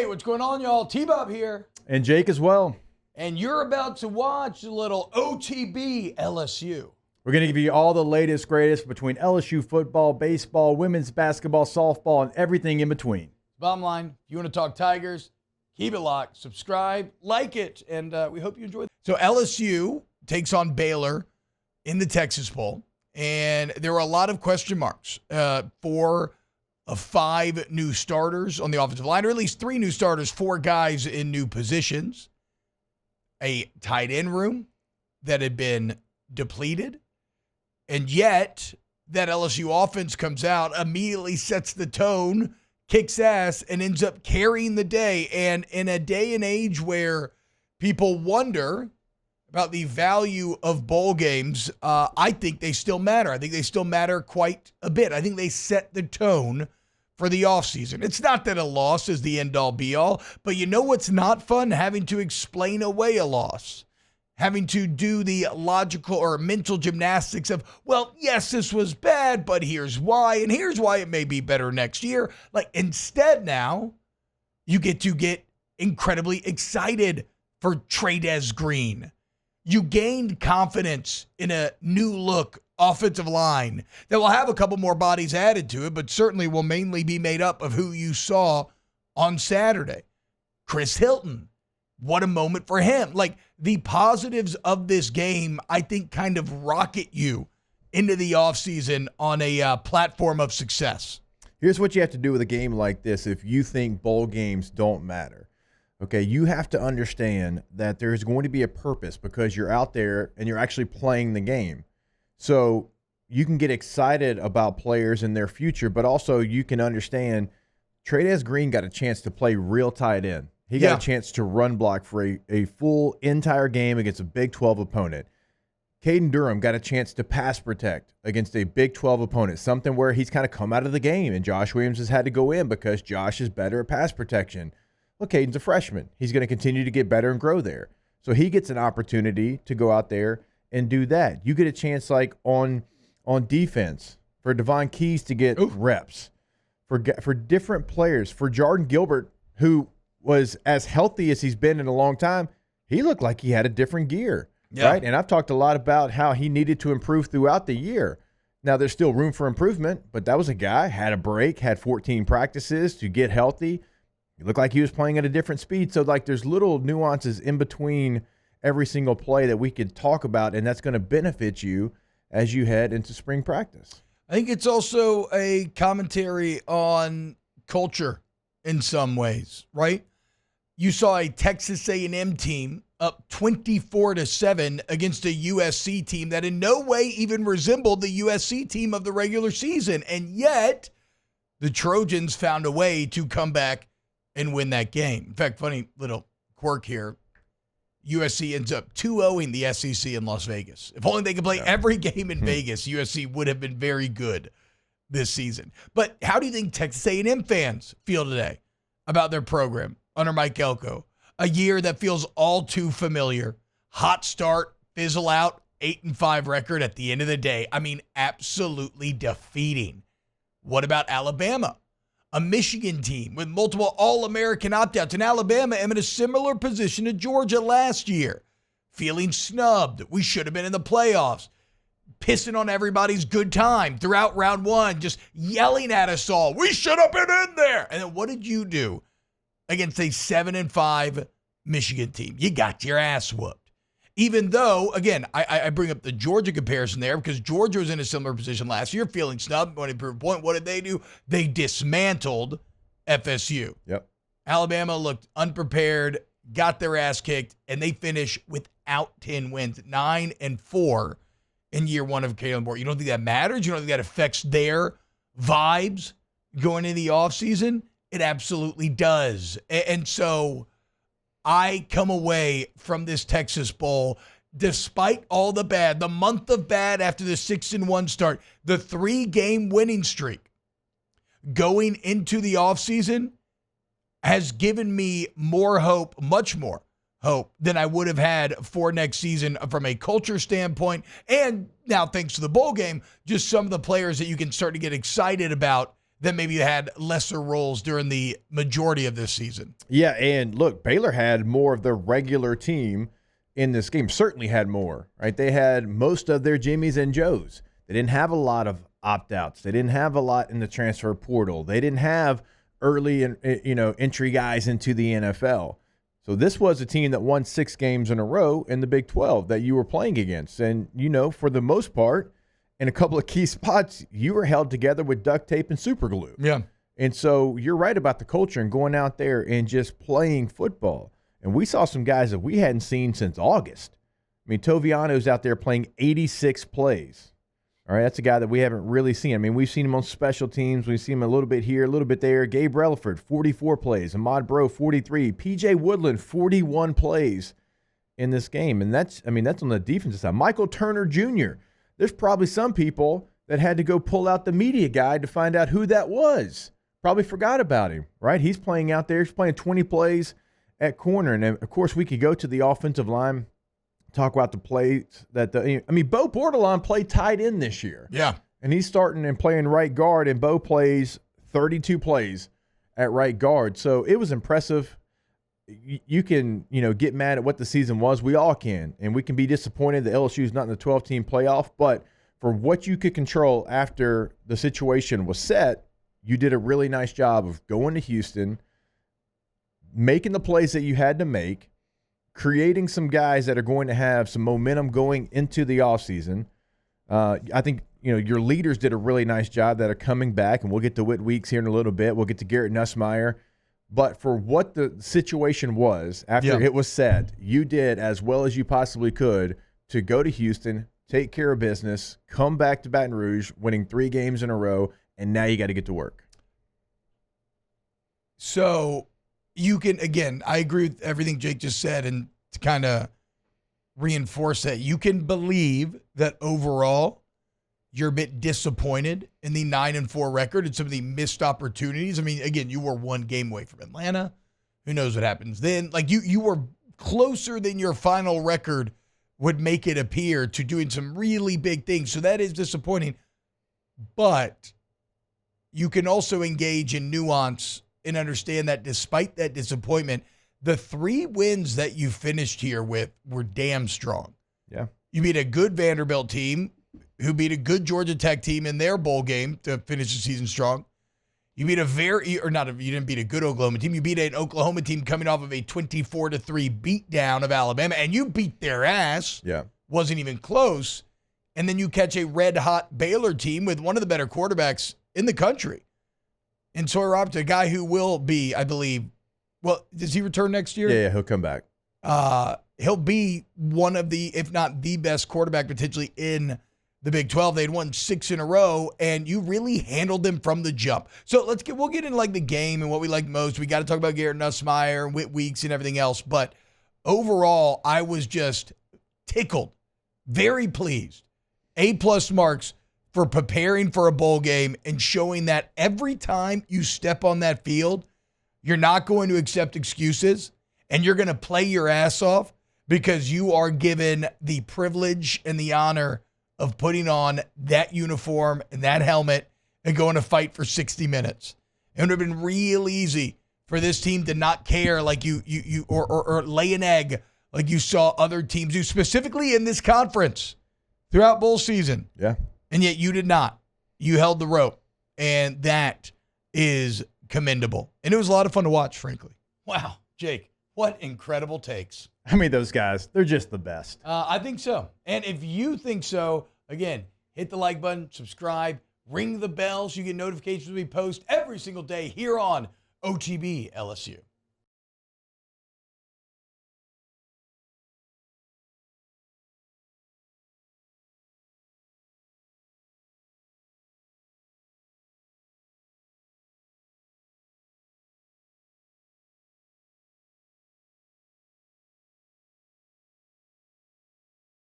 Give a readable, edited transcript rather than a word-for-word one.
what's going on, y'all? T-Bob here. And Jake as well. And you're about to watch a little OTB LSU. We're going to give you all the latest, greatest between LSU football, baseball, women's basketball, softball, and everything in between. Bottom line, if you want to talk Tigers, keep it locked, subscribe, like it, and we hope you enjoy it. So LSU takes on Baylor in the Texas Bowl, and there were a lot of question marks for 5 new starters on the offensive line, or at least 3 new starters, 4 guys in new positions, a tight end room that had been depleted, and yet that LSU offense comes out, immediately sets the tone, kicks ass, and ends up carrying the day. And in a day and age where people wonder about the value of bowl games, I think they still matter. I think they still matter quite a bit. I think they set the tone for the offseason. It's not that a loss is the end-all, be-all, but you know what's not fun? Having to explain away a loss. Having to do the logical or mental gymnastics of, well, yes, this was bad, but here's why, and here's why it may be better next year. Like, instead now, you get to get incredibly excited for Trades Green. You gained confidence in a new look offensive line that will have a couple more bodies added to it, but certainly will mainly be made up of who you saw on Saturday. Chris Hilton, what a moment for him. Like, the positives of this game, I think, kind of rocket you into the offseason on a platform of success. Here's what you have to do with a game like this if you think bowl games don't matter. Okay, you have to understand that there's going to be a purpose because you're out there and you're actually playing the game. So you can get excited about players and their future, but also you can understand Trades Green got a chance to play real tight end. He got a chance to run block for a full entire game against a Big 12 opponent. Caden Durham got a chance to pass protect against a Big 12 opponent, something where he's kind of come out of the game, and Josh Williams has had to go in because Josh is better at pass protection. Well, Caden's a freshman. He's going to continue to get better and grow there. So he gets an opportunity to go out there and do that. You get a chance like on defense for Devon Keys to get reps, for different players, for Jordan Gilbert, who was as healthy as he's been in a long time. He looked like he had a different gear, right? And I've talked a lot about how he needed to improve throughout the year. Now, there's still room for improvement, but that was a guy, had a break, had 14 practices to get healthy. He looked like he was playing at a different speed. So, like, there's little nuances in between every single play that we could talk about, and that's going to benefit you as you head into spring practice. I think it's also a commentary on culture in some ways, right? You saw a Texas A&M team up 24-7 against a USC team that in no way even resembled the USC team of the regular season, and yet the Trojans found a way to come back and win that game. In fact, funny little quirk here, USC ends up 2-0ing the SEC in Las Vegas. If only they could play every game in Vegas, USC would have been very good this season. But how do you think Texas A&M fans feel today about their program under Mike Elko? A year that feels all too familiar. Hot start, fizzle out, 8-5 record at the end of the day. I mean, absolutely defeating. What about Alabama? A Michigan team with multiple All-American opt-outs. And Alabama am in a similar position to Georgia last year. Feeling snubbed. We should have been in the playoffs. Pissing on everybody's good time throughout round 1. Just yelling at us all. We should have been in there. And then what did you do against a 7-5 Michigan team? You got your ass whooped. Even though, again, I bring up the Georgia comparison there because Georgia was in a similar position last year, feeling snubbed, going to prove a point. What did they do? They dismantled FSU. Yep. Alabama looked unprepared, got their ass kicked, and they finish without 10 wins, 9-4 in year 1 of Kalen Moore. You don't think that matters? You don't think that affects their vibes going into the offseason? It absolutely does. And so I come away from this Texas Bowl, despite all the bad, the month of bad after the 6-1 start, the 3-game winning streak going into the offseason has given me more hope, much more hope than I would have had for next season from a culture standpoint. And now, thanks to the bowl game, just some of the players that you can start to get excited about that maybe had lesser roles during the majority of this season. Yeah, and look, Baylor had more of their regular team in this game, certainly had more, right? They had most of their Jimmies and Joes. They didn't have a lot of opt-outs. They didn't have a lot in the transfer portal. They didn't have early entry guys into the NFL. So this was a team that won 6 games in a row in the Big 12 that you were playing against. And, for the most part, in a couple of key spots, you were held together with duct tape and super glue. Yeah. And so you're right about the culture and going out there and just playing football. And we saw some guys that we hadn't seen since August. I mean, Toviano's out there playing 86 plays. All right, that's a guy that we haven't really seen. I mean, we've seen him on special teams. We've seen him a little bit here, a little bit there. Gabe Relaford, 44 plays. Ahmad Bro, 43. P.J. Woodland, 41 plays in this game. And that's on the defensive side. Michael Turner Jr., there's probably some people that had to go pull out the media guide to find out who that was. Probably forgot about him, right? He's playing out there. He's playing 20 plays at corner. And, of course, we could go to the offensive line, talk about the plays that Bo Bordelon played tight end this year. Yeah. And he's starting and playing right guard, and Bo plays 32 plays at right guard. So it was impressive. You can, get mad at what the season was. We all can. And we can be disappointed that LSU is not in the 12-team playoff. But for what you could control after the situation was set, you did a really nice job of going to Houston, making the plays that you had to make, creating some guys that are going to have some momentum going into the offseason. I think, your leaders did a really nice job that are coming back, and we'll get to Whit Weeks here in a little bit. We'll get to Garrett Nussmeier. But for what the situation was after it was set, you did as well as you possibly could to go to Houston, take care of business, come back to Baton Rouge, winning 3 games in a row, and now you got to get to work. So you can, again, I agree with everything Jake just said, and to kind of reinforce that, you can believe that overall you're a bit disappointed in the 9-4 record and some of the missed opportunities. I mean, again, you were 1 game away from Atlanta. Who knows what happens then? Like you were closer than your final record would make it appear to doing some really big things. So that is disappointing. But you can also engage in nuance and understand that despite that disappointment, the 3 wins that you finished here with were damn strong. Yeah. You beat a good Vanderbilt team who beat a good Georgia Tech team in their bowl game to finish the season strong. You beat you didn't beat a good Oklahoma team. You beat an Oklahoma team coming off of a 24-3 beatdown of Alabama, and you beat their ass. Yeah. Wasn't even close. And then you catch a red-hot Baylor team with one of the better quarterbacks in the country. And Sawyer Robertson, a guy who will be, I believe, well, does he return next year? Yeah, he'll come back. He'll be one of the, if not the best quarterback potentially in the Big 12. They'd won 6 in a row, and you really handled them from the jump. So we'll get into like the game and what we like most. We got to talk about Garrett Nussmeier and Whit Weeks and everything else. But overall, I was just tickled, very pleased. A+ marks for preparing for a bowl game and showing that every time you step on that field, you're not going to accept excuses and you're going to play your ass off because you are given the privilege and the honor of putting on that uniform and that helmet and going to fight for 60 minutes. It would have been real easy for this team to not care like you or lay an egg like you saw other teams do, specifically in this conference throughout bowl season. Yeah. And yet you did not. You held the rope. And that is commendable. And it was a lot of fun to watch, frankly. Wow, Jake, what incredible takes. I mean, those guys, they're just the best. I think so. And if you think so, again, hit the like button, subscribe, ring the bell so you get notifications when we post every single day here on OTB LSU.